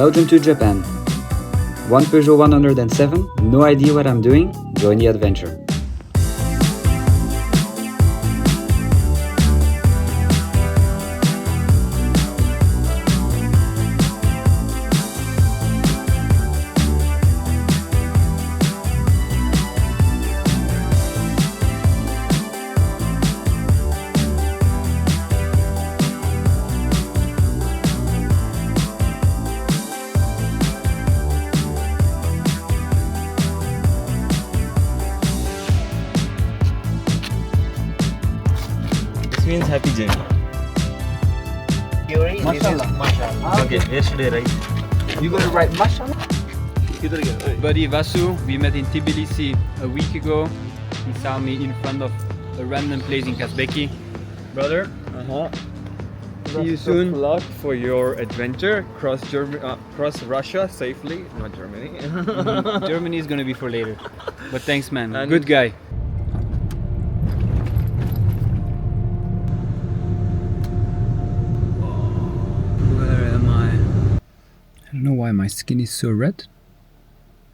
Belgium to Japan. One Peugeot 107, no idea what I'm doing, join the adventure. Means happy journey. Mashallah. Mashallah. Okay, yesterday, right? You gotta write mashallah? Buddy Vasu, we met in Tbilisi a week ago. He saw me in front of a random place in Kazbeki. Brother, see you soon. Luck for your adventure cross Russia safely, not Germany. Germany is gonna be for later. But thanks, man. And good guy. I don't know why my skin is so red.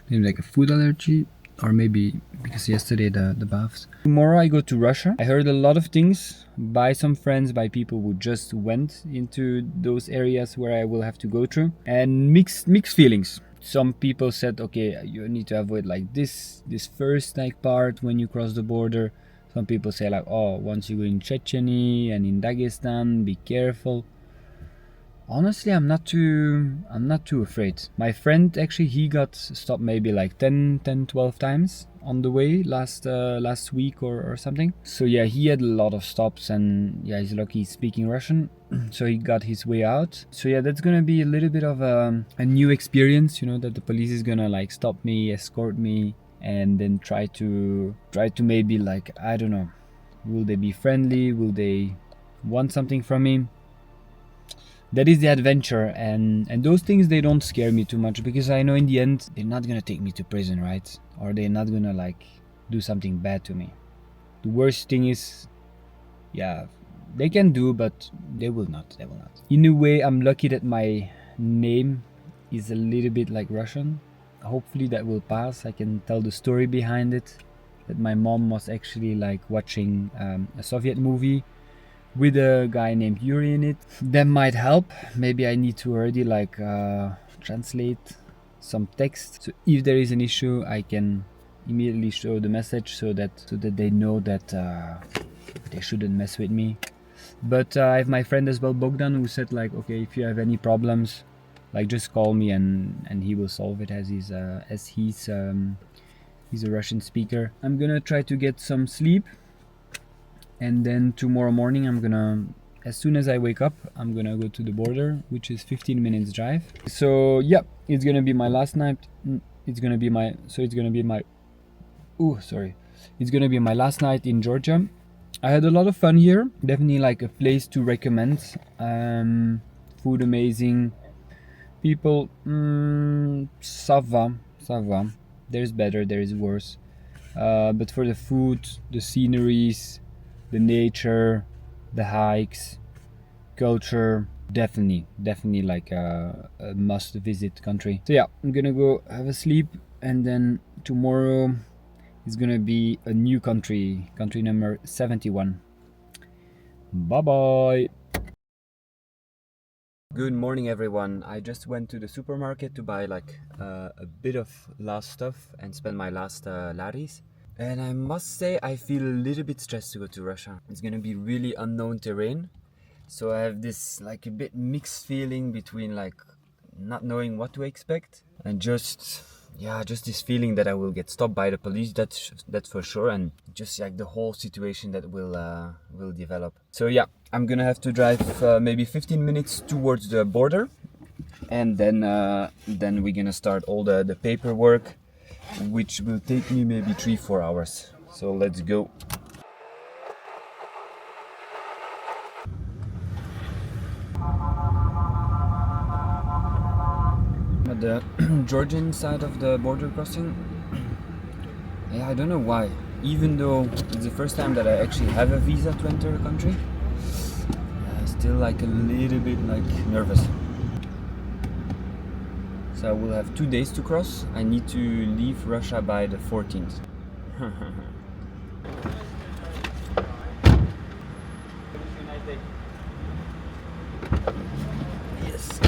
Maybe like a food allergy, or maybe because yesterday the baths. Tomorrow I go to Russia. I heard a lot of things by some friends, by people who just went into those areas where I will have to go through, and mixed feelings. Some people said, okay, you need to avoid like this first like part when you cross the border. Some people say like, oh, once you go in Chechnya and in Dagestan, be careful. Honestly, I'm not too afraid. My friend actually, he got stopped maybe like 12 times on the way last week or something. So yeah, he had a lot of stops, and yeah, he's lucky he's speaking Russian. So he got his way out. So yeah, that's gonna be a little bit of a new experience, you know, that the police is gonna like stop me, escort me, and then try to maybe like, I don't know, will they be friendly? Will they want something from me? That is the adventure, and those things, they don't scare me too much, because I know in the end they're not gonna take me to prison, right? Or they're not gonna like do something bad to me. The worst thing is, yeah, they can do, but they will not. In a way, I'm lucky that my name is a little bit like Russian. Hopefully that will pass. I can tell the story behind it, that my mom was actually like watching a Soviet movie with a guy named Yuri in it. That might help. Maybe I need to already like translate some text, so if there is an issue I can immediately show the message, so that they know that they shouldn't mess with me. But I have my friend as well, Bogdan, who said like, okay, if you have any problems, like just call me and he will solve it, as he's a Russian speaker. I'm gonna try to get some sleep, and then tomorrow morning I'm gonna, as soon as I wake up, I'm gonna go to the border, which is 15 minutes drive. So yeah, it's gonna be my last night. It's gonna be my last night in Georgia. I had a lot of fun here. Definitely like a place to recommend. Food amazing. People, ça va. There's better, there is worse. But for the food, the sceneries, the nature, the hikes, culture, definitely like a must visit country. So yeah, I'm gonna go have a sleep, and then tomorrow is gonna be a new country number 71. Bye bye. Good morning everyone. I just went to the supermarket to buy like a bit of last stuff and spend my last laris. And I must say, I feel a little bit stressed to go to Russia. It's gonna be really unknown terrain. So I have this like a bit mixed feeling between like not knowing what to expect and just this feeling that I will get stopped by the police. That's for sure. And just like the whole situation that will develop. So yeah, I'm gonna have to drive maybe 15 minutes towards the border, and then we're gonna start all the paperwork, which will take me maybe 3-4 hours. So let's go. At the Georgian side of the border crossing, yeah, I don't know why. Even though it's the first time that I actually have a visa to enter a country, still like a little bit like nervous. So I will have 2 days to cross. I need to leave Russia by the 14th. Yes.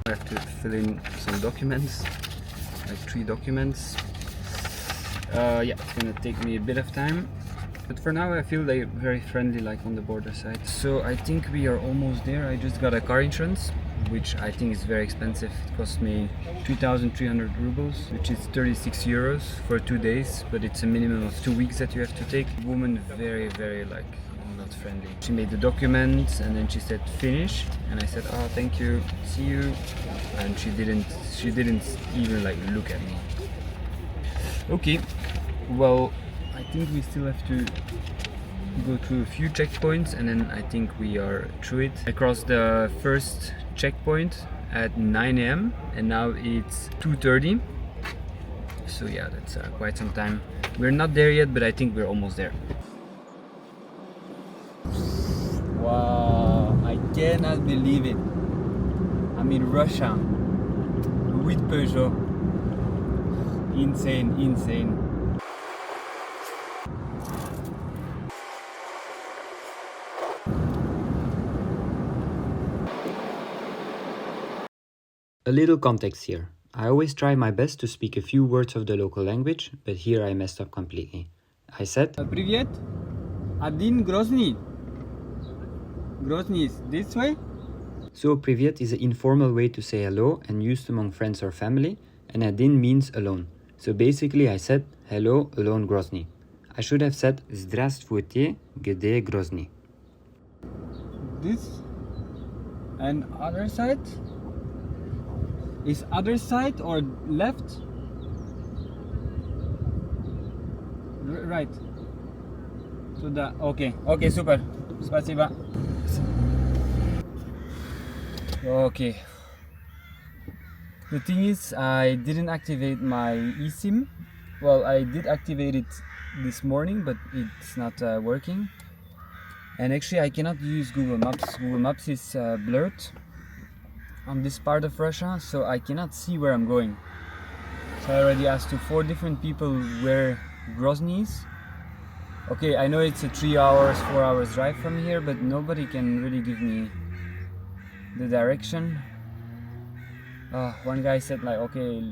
I have to fill in some documents, like 3 documents. Yeah, it's gonna take me a bit of time, but for now I feel they're very friendly, like on the border side. So I think we are almost there. I just got a car insurance, which I think is very expensive. It cost me 3,300 rubles, which is 36 euros for 2 days, but it's a minimum of 2 weeks that you have to take. Woman very like not friendly. She made the documents and then she said finish, and I said, oh, thank you, see you, and she didn't even like look at me. Okay, well, I think we still have to go through a few checkpoints and then I think we are through it. I crossed the first checkpoint at 9 a.m. and now it's 2:30. So yeah, that's quite some time. We're not there yet, but I think we're almost there. Wow, I cannot believe it. I'm in Russia with Peugeot. Insane. A little context here. I always try my best to speak a few words of the local language, but here I messed up completely. I said, Привет, один Grozny. Grozny is this way? so privyet is an informal way to say hello and used among friends or family, and adin means alone. So basically I said, hello, alone Grozny. I should have said, здравствуйте, где Grozny. This and other side? Is other side or left? Right. So the okay, super. Спасибо. Okay. The thing is, I didn't activate my eSIM. Well, I did activate it this morning, but it's not working. And actually, I cannot use Google Maps. Google Maps is blurred on this part of Russia, so I cannot see where I'm going. So I already asked to 4 different people where Grozny is. Okay, I know it's a 3 hours, 4 hours drive from here, but nobody can really give me the direction. One guy said like, okay,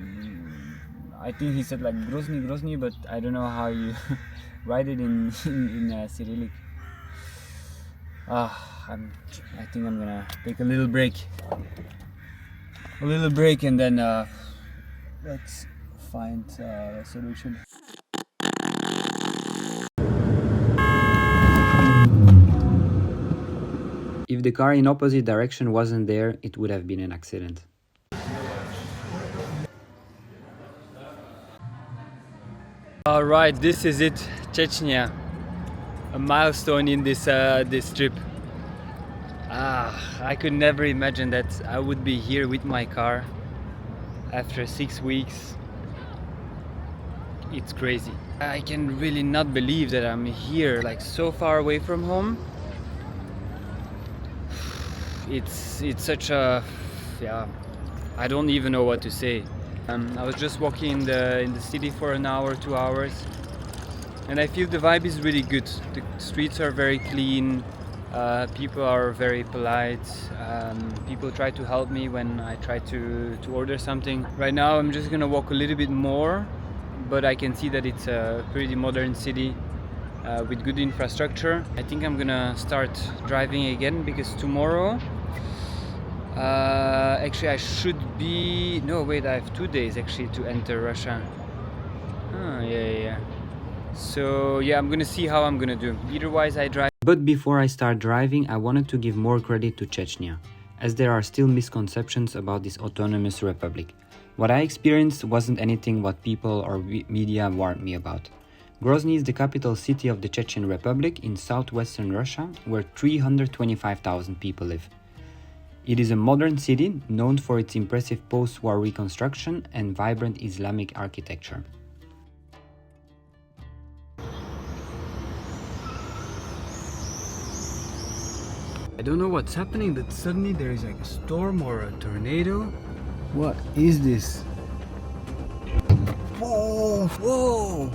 I think he said like Grozny, but I don't know how you write it in Cyrillic. I think I'm gonna take a little break and then let's find a solution. If the car in opposite direction wasn't there, it would have been an accident. Alright, this is it, Chechnya. A milestone in this trip. I could never imagine that I would be here with my car after 6 weeks. It's crazy. I can really not believe that I'm here, like so far away from home. It's such a, yeah, I don't even know what to say. I was just walking in the city for an hour, 2 hours, and I feel the vibe is really good. The streets are very clean, people are very polite, people try to help me when I try to order something. Right now I'm just gonna walk a little bit more, but I can see that it's a pretty modern city with good infrastructure. I think I'm gonna start driving again because tomorrow actually I should be, no wait, I have 2 days actually to enter Russia. Yeah. So yeah, I'm gonna see how I'm gonna do. Otherwise I drive. But before I start driving, I wanted to give more credit to Chechnya, as there are still misconceptions about this autonomous republic. What I experienced wasn't anything what people or media warned me about. Grozny is the capital city of the Chechen Republic in southwestern Russia, where 325,000 people live. It is a modern city known for its impressive post-war reconstruction and vibrant Islamic architecture. I don't know what's happening, but suddenly there is like a storm or a tornado. What is this? Whoa! Whoa!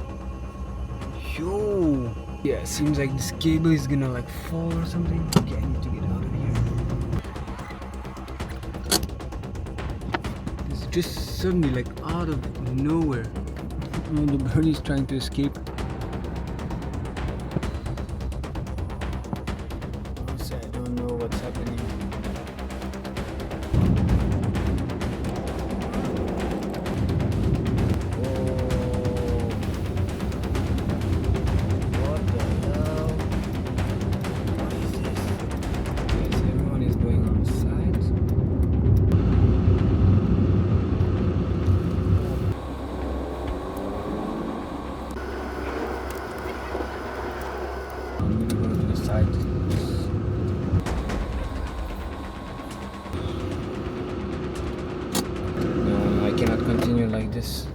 Yo! Yeah, it seems like this cable is gonna like fall or something. Okay, I need to get out of here. It's just suddenly like out of nowhere. Oh, the bird is trying to escape. Honestly, I don't know what's happening. No, I cannot continue like this.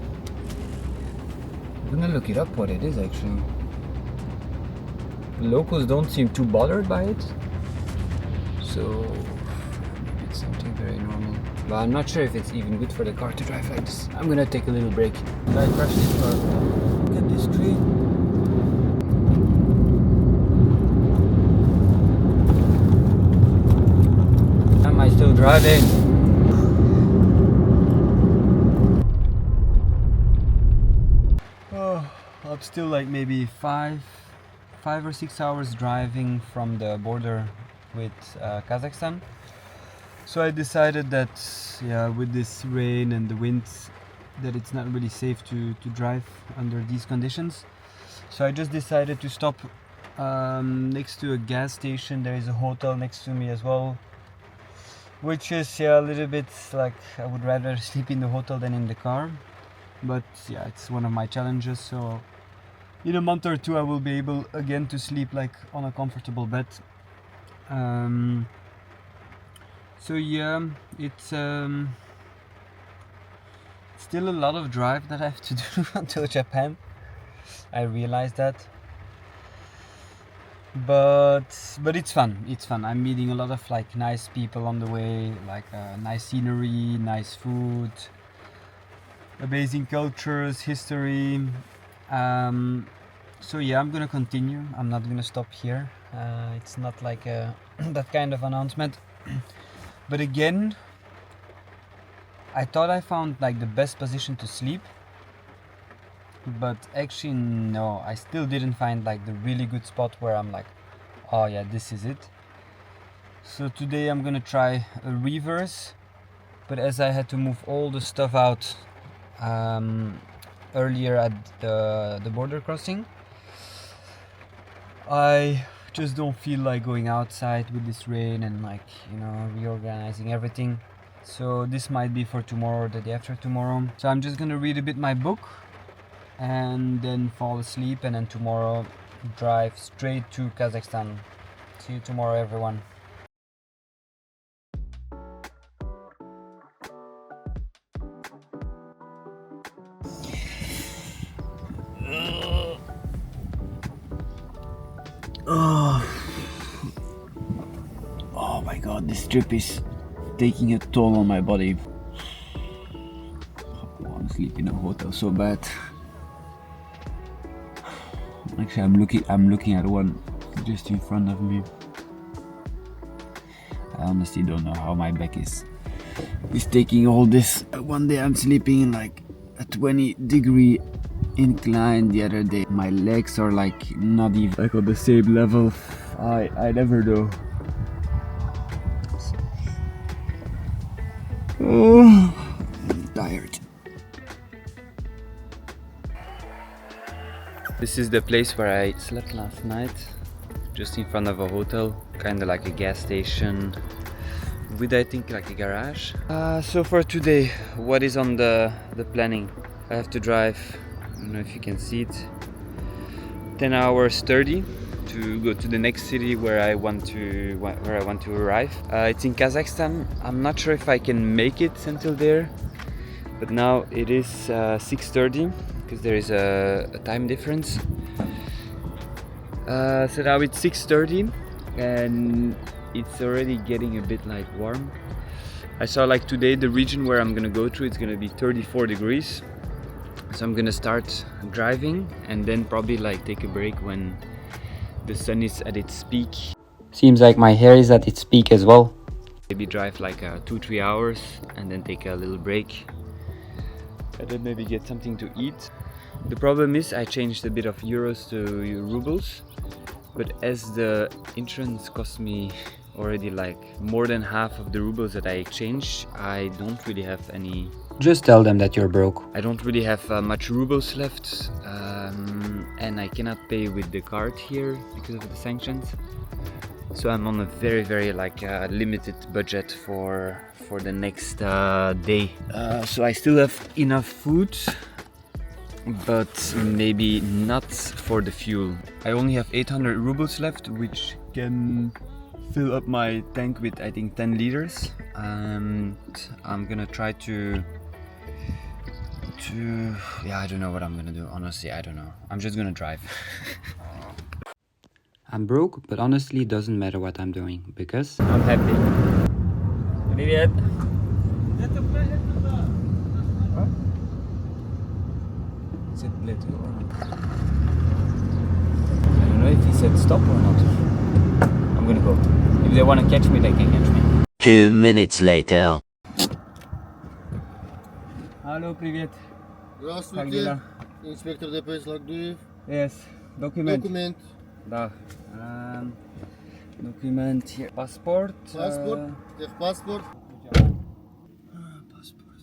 I'm gonna look it up what it is actually. The locals don't seem too bothered by it, so maybe it's something very normal. But I'm not sure if it's even good for the car to drive like this. I'm gonna take a little break. Did I crash this car? Look at this tree. Am I still driving? Oh, I'm still like maybe 5 or 6 hours driving from the border with Kazakhstan. So I decided that, yeah, with this rain and the winds, that it's not really safe to drive under these conditions. So I just decided to stop next to a gas station. There is a hotel next to me as well, which is, yeah, a little bit like I would rather sleep in the hotel than in the car. But yeah, it's one of my challenges. So in a month or two I will be able again to sleep like on a comfortable bed. So yeah, it's still a lot of drive that I have to do until Japan. I realize that, but it's fun. It's fun. I'm meeting a lot of like nice people on the way, like nice scenery, nice food, amazing cultures, history. So yeah, I'm gonna continue. I'm not gonna stop here. It's not like that kind of announcement. But again, I thought I found like the best position to sleep, but actually no, I still didn't find like the really good spot where I'm like, oh yeah, this is it. So today I'm gonna try a reverse, but as I had to move all the stuff out earlier at the border crossing, I just don't feel like going outside with this rain and like, you know, reorganizing everything. So this might be for tomorrow or the day after tomorrow. So I'm just gonna read a bit my book and then fall asleep, and then tomorrow drive straight to Kazakhstan. See you tomorrow, everyone. Oh my god, this trip is taking a toll on my body. I want to sleep in a hotel so bad. Actually, I'm looking at one just in front of me. I honestly don't know how my back is taking all this. One day I'm sleeping in like a 20-degree incline. The other day my legs are like not even like on the same level. I never know. Oh, I'm tired. This is the place where I slept last night, just in front of a hotel, kind of like a gas station with, I think, like a garage. So for today, what is on the planning? I have to drive, I don't know if you can see it, 10 hours 30, to go to the next city where I want to arrive. It's in Kazakhstan. I'm not sure if I can make it until there, but now it is 6:30 because there is a time difference. So now it's 6:30 and it's already getting a bit like warm. I saw like today the region where I'm gonna go to, it's gonna be 34 degrees. So I'm gonna start driving and then probably like take a break when the sun is at its peak. Seems like my hair is at its peak as well. Maybe drive like 2-3 hours and then take a little break and then maybe get something to eat. The problem is I changed a bit of euros to rubles, but as the insurance cost me already like more than half of the rubles that I exchanged, I don't really have any. Just tell them that you're broke. I don't really have much rubles left, and I cannot pay with the card here because of the sanctions. So I'm on a very like limited budget for the next day. So I still have enough food, but maybe not for the fuel. I only have 800 rubles left, which can fill up my tank with I think 10 liters. And I'm gonna try to I don't know what I'm gonna do, honestly. I don't know. I'm just gonna drive. I'm broke, but honestly it doesn't matter what I'm doing because I'm happy. Привет. Is it Bluetooth or not? I don't know if he said stop or not. I'm gonna go. If they want to catch me, they can catch me. 2 minutes later. Hello, привет. Здравствуйте. Инспектор ДПС Лагдуев. Yes, document. Документ. Да. Document here. Passport. Паспорт. Техпаспорт. Passport.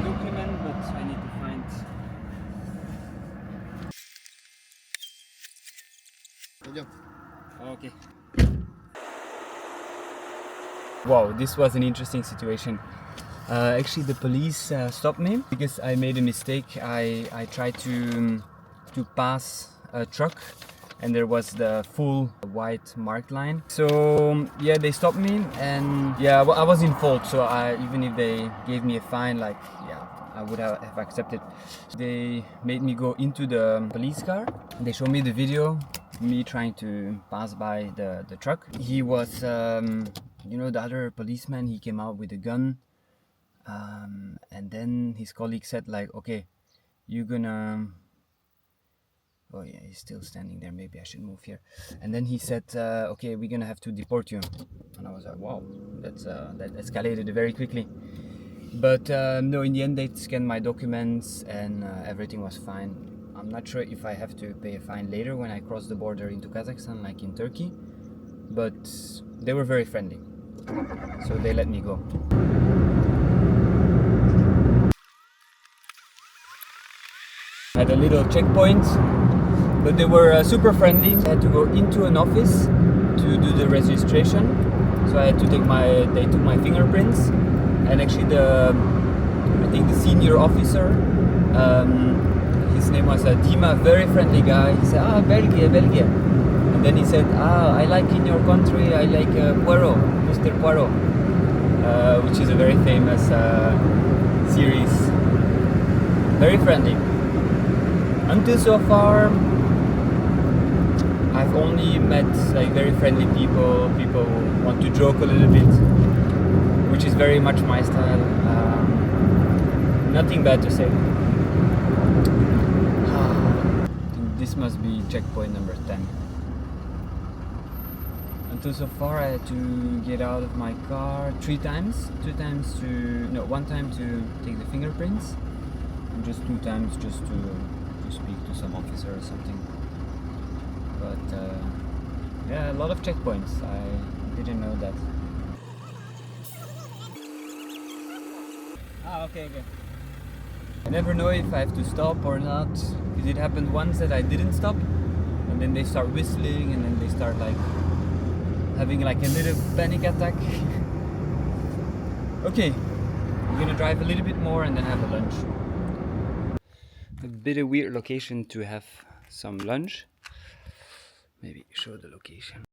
Document, but I need to find. Пойдем. Okay. Wow, this was an interesting situation. Actually, the police stopped me because I made a mistake. I tried to pass a truck and there was the full white marked line. So yeah, they stopped me and yeah, I was in fault. So even if they gave me a fine, like yeah, I would have accepted. They made me go into the police car. They showed me the video, me trying to pass by the truck. He was, you know, the other policeman, he came out with a gun. And then his colleague said like, okay, you're gonna, oh yeah, he's still standing there, maybe I should move here. And then he said, okay, we're gonna have to deport you. And I was like, wow, that escalated very quickly. But no, in the end they scanned my documents and everything was fine. I'm not sure if I have to pay a fine later when I cross the border into Kazakhstan, like in Turkey. But they were very friendly, so they let me go. I had a little checkpoint, but they were super friendly. I had to go into an office to do the registration, so I had to they took my fingerprints, and actually I think the senior officer, his name was Dima, very friendly guy. He said, Belgium. And then he said, I like in your country, I like Poirot, Mr. Poirot, which is a very famous series. Very friendly. Until so far, I've only met like very friendly people who want to joke a little bit, which is very much my style. Nothing bad to say. I think this must be checkpoint number 10. Until so far I had to get out of my car 3 times. 1 time to take the fingerprints, and just 2 times just to speak to some officer or something. But yeah, a lot of checkpoints. I didn't know that. Okay. I never know if I have to stop or not, because it happened once that I didn't stop, and then they start whistling, and then they start like having like a little panic attack. Okay, I'm gonna drive a little bit more and then have a lunch. A bit of weird location to have some lunch. Maybe show the location.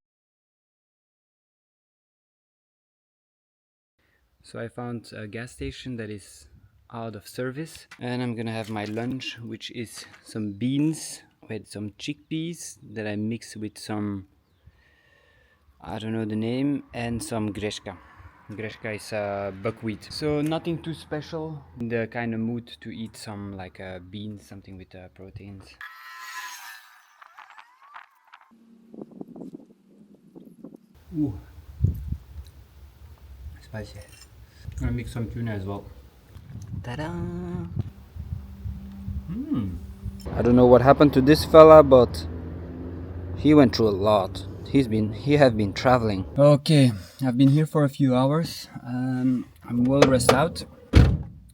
So I found a gas station that is out of service, and I'm gonna have my lunch, which is some beans with some chickpeas that I mix with some, I don't know the name, and some greshka. Greshka is buckwheat. So nothing too special. In the kind of mood to eat some like beans, something with proteins. Ooh, spicy. I'm gonna mix some tuna as well. Ta-da! I don't know what happened to this fella, but he went through a lot. He have been traveling. Okay, I've been here for a few hours. I'm well rested out.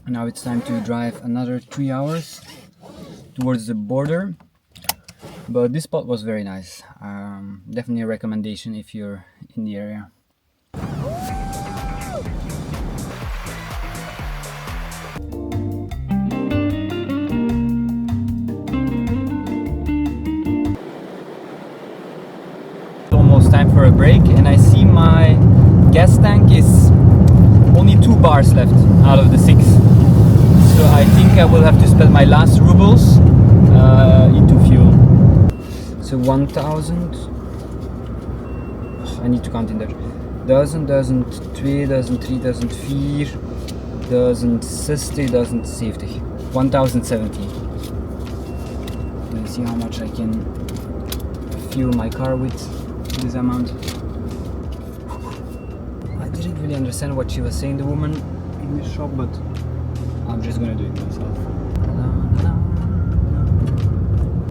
Now it's time to drive another 3 hours towards the border. But this spot was very nice. Definitely a recommendation if you're in the area. Almost time for a break, and I see my gas tank is only 2 bars left out of the 6. So I think I will have to spend my last rubles into fuel. So 1000. I need to count in there. 1000, 1002, 1003, 1004, 1060, 1070. 1070. Let's see how much I can fuel my car with this amount. I didn't really understand what she was saying, the woman in the shop, but I'm just gonna do it myself.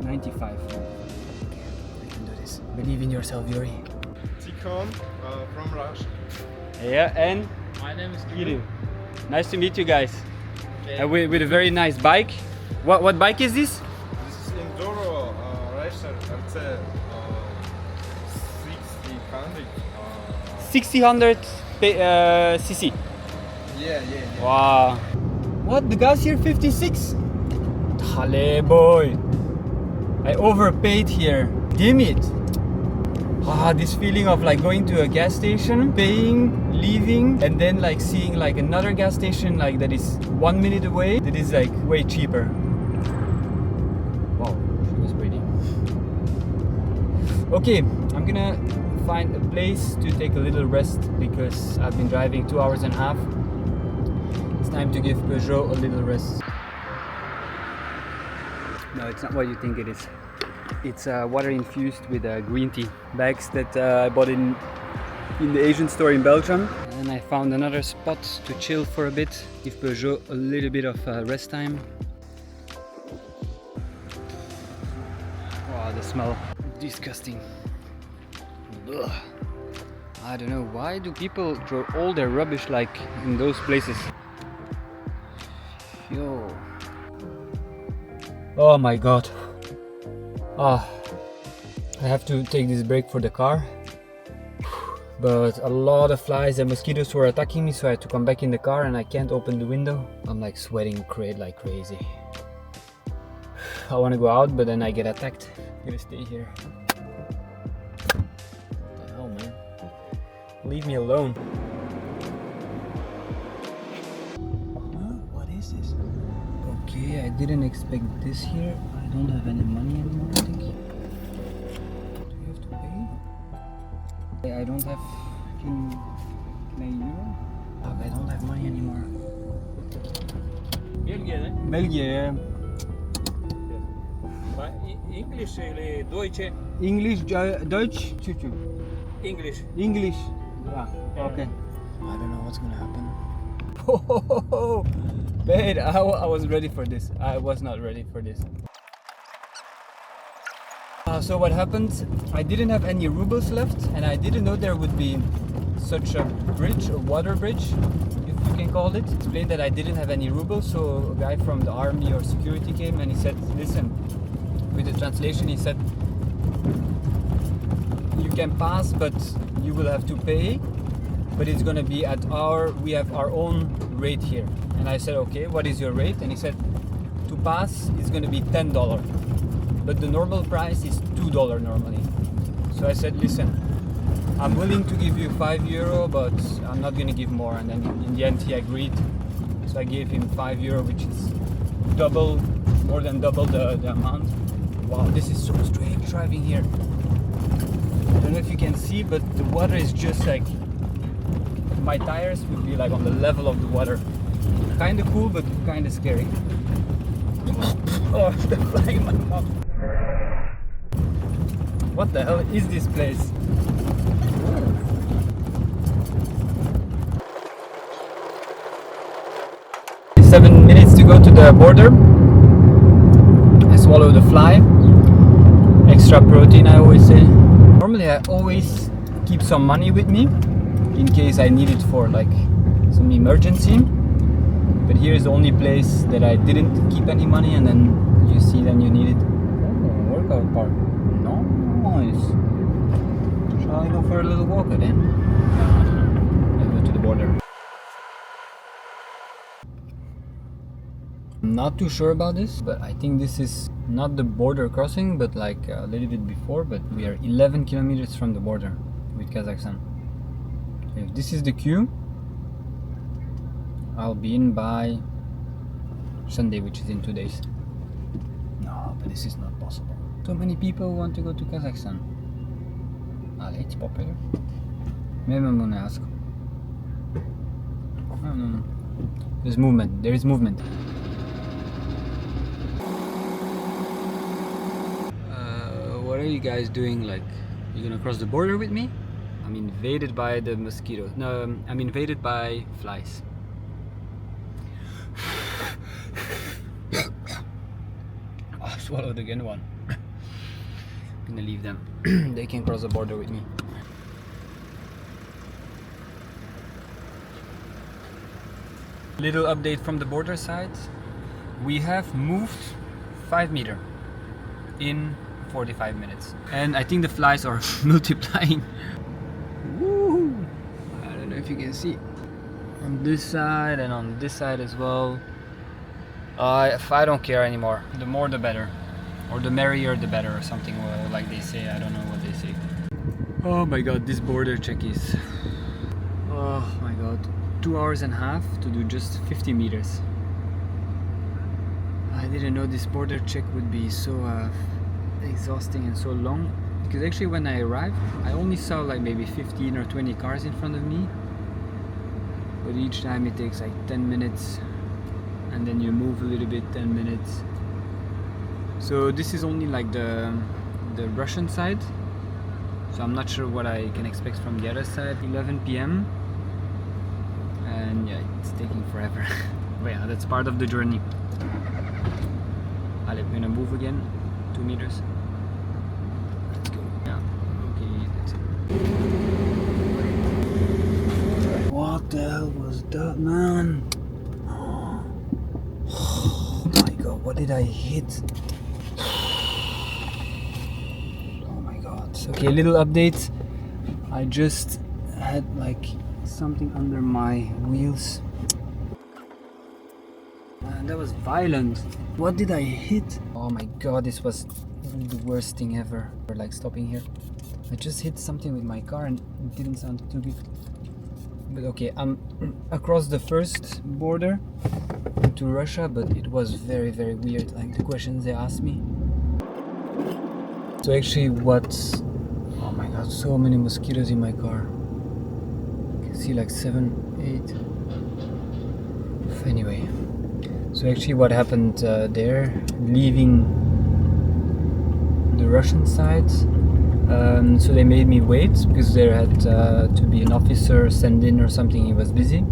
95. Okay, I can do this. Believe in yourself, Yuri. Tikhon from Russia. Yeah, and My name is Kirill. Nice to meet you guys. With a very nice bike. What bike is this? This is Enduro racer RC 1600 600. cc. Yeah. Wow. What? The gas here 56? Hale boy. I overpaid here. Damn it. This feeling of like going to a gas station, paying, leaving, and then like seeing like another gas station like that is 1 minute away, that is like way cheaper. Wow, she was pretty. Okay, I'm gonna find a place to take a little rest because I've been driving 2 hours and a half. It's time to give Peugeot a little rest. No, it's not what you think it is. It's water infused with green tea. Bags that I bought in the Asian store in Belgium. And I found another spot to chill for a bit, give Peugeot a little bit of rest time. Wow, the smell. Disgusting. Ugh. I don't know, why do people throw all their rubbish like in those places? Yo. Oh my god. I have to take this break for the car. But a lot of flies and mosquitoes were attacking me, so I had to come back in the car and I can't open the window. I'm like sweating like crazy. I want to go out, but then I get attacked. I'm gonna stay here. What the hell, man? Leave me alone. What is this? Okay, I didn't expect this here. I don't have any money anymore, I think. Do you have to pay? I don't have... Can I euro? Fuck, I don't have money anymore. België, België, yeah. maar English или Deutsche? English, Dutch? Choo-choo. English. English. Yeah, okay. I don't know what's gonna happen. Oh, man, I was ready for this. I was not ready for this. So what happened, I didn't have any rubles left, and I didn't know there would be such a bridge, a water bridge, if you can call it. Explained that I didn't have any rubles, so a guy from the army or security came and he said, listen, with the translation he said, you can pass, but you will have to pay, but it's gonna be at we have our own rate here. And I said, okay, what is your rate? And he said, to pass, it's gonna be $10. but the normal price is $2 normally. So I said, listen, I'm willing to give you €5, but I'm not gonna give more. And then in the end he agreed. So I gave him €5, which is more than double the amount. Wow, this is so strange driving here. I don't know if you can see, but the water is just like, my tires would be like on the level of the water. Kinda cool, but kinda scary. Oh, the fly in my mouth. What the hell is this place? 7 minutes to go to the border. I swallow the fly. Extra protein, I always say. Normally I always keep some money with me in case I need it for like some emergency. But here is the only place that I didn't keep any money, and then you see, then you need it. Oh, workout park. Nice. Shall I go for a little walk then? Let's go to the border. I'm not too sure about this, but I think this is not the border crossing, but like a little bit before, but we are 11 kilometers from the border with Kazakhstan. So if this is the queue, I'll be in by Sunday, which is in 2 days. No, but this is not possible. So many people want to go to Kazakhstan. It's popular. Maybe I'm gonna ask. No. There's movement. There is movement. What are you guys doing? Like, you gonna cross the border with me? I'm invaded by the mosquitoes. No, I'm invaded by flies. I swallowed again one. I'm gonna leave them. They can cross the border with me. Little update from the border side. We have moved 5 meters in 45 minutes. And I think the flies are multiplying. Woo! I don't know if you can see. On this side and on this side as well. I don't care anymore. The more the better. Or the merrier the better, or something like they say. I don't know what they say. Oh my god, this border check is... Oh my god. 2 hours and a half to do just 50 meters. I didn't know this border check would be so exhausting and so long. Because actually when I arrived, I only saw like maybe 15 or 20 cars in front of me. But each time it takes like 10 minutes. And then you move a little bit, 10 minutes. So this is only like the Russian side. So I'm not sure what I can expect from the other side. 11 p.m. And yeah, it's taking forever. But yeah, that's part of the journey. Allez, we're gonna move again. 2 meters. Let's go. Yeah, okay, that's it. What the hell was that, man? Oh my god, what did I hit? Oh my god. Okay, little update. I just had like something under my wheels. Man, that was violent. What did I hit? Oh my god, this was the worst thing ever. We're like stopping here. I just hit something with my car and it didn't sound too good. But okay, I'm across the first border to Russia, but it was very, very weird, like the questions they asked me. So actually oh my god, so many mosquitoes in my car. You can see like 7, 8. Anyway, so actually what happened there, leaving the Russian side, so they made me wait because there had to be an officer sent in or something, he was busy.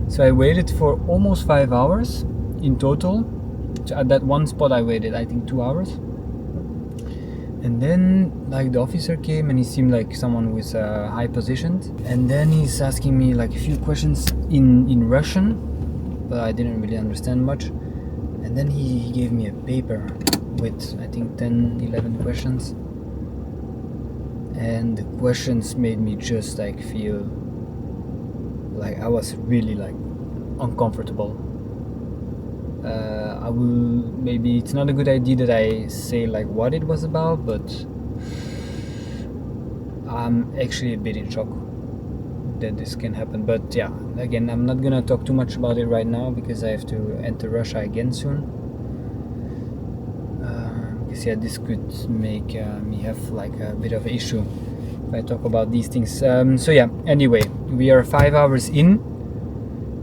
So I waited for almost 5 hours in total. So at that one spot I waited I think 2 hours. And then like the officer came and he seemed like someone with high positioned. And then he's asking me like a few questions in Russian, but I didn't really understand much. And then he gave me a paper with I think 10, 11 questions. And the questions made me just like feel like I was really like uncomfortable. I will, maybe it's not a good idea that I say like what it was about, but I'm actually a bit in shock that this can happen. But yeah, again, I'm not gonna talk too much about it right now because I have to enter Russia again soon. Because yeah, this could make me have like a bit of an issue if I talk about these things. So yeah, anyway, we are 5 hours in.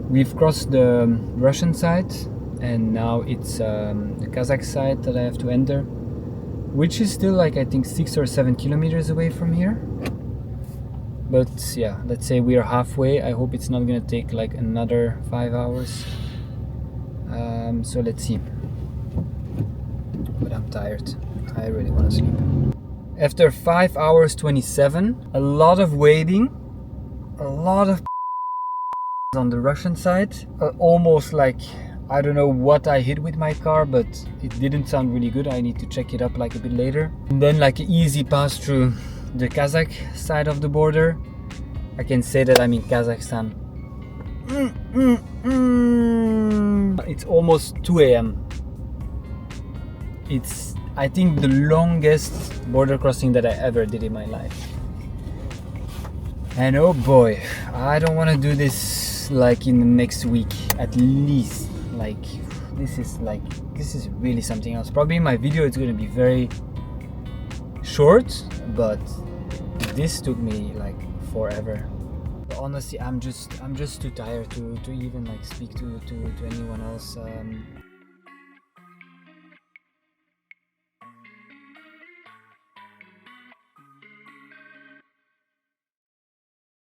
We've crossed the Russian side, and now it's the Kazakh side that I have to enter, which is still like I think 6 or 7 kilometers away from here. But yeah, let's say we are halfway. I hope it's not gonna take like another 5 hours. So let's see. But I'm tired. I really want to sleep. After 5 hours 27, a lot of waiting, a lot of on the Russian side. Almost like, I don't know what I hit with my car, but it didn't sound really good. I need to check it up like a bit later. And then like an easy pass through the Kazakh side of the border. I can say that I'm in Kazakhstan. It's almost 2 a.m. It's, I think, the longest border crossing that I ever did in my life. And oh boy, I don't want to do this like in the next week at least. Like this is really something else. Probably in my video it's going to be very short, but this took me like forever. But honestly, I'm just too tired to even like speak to anyone else.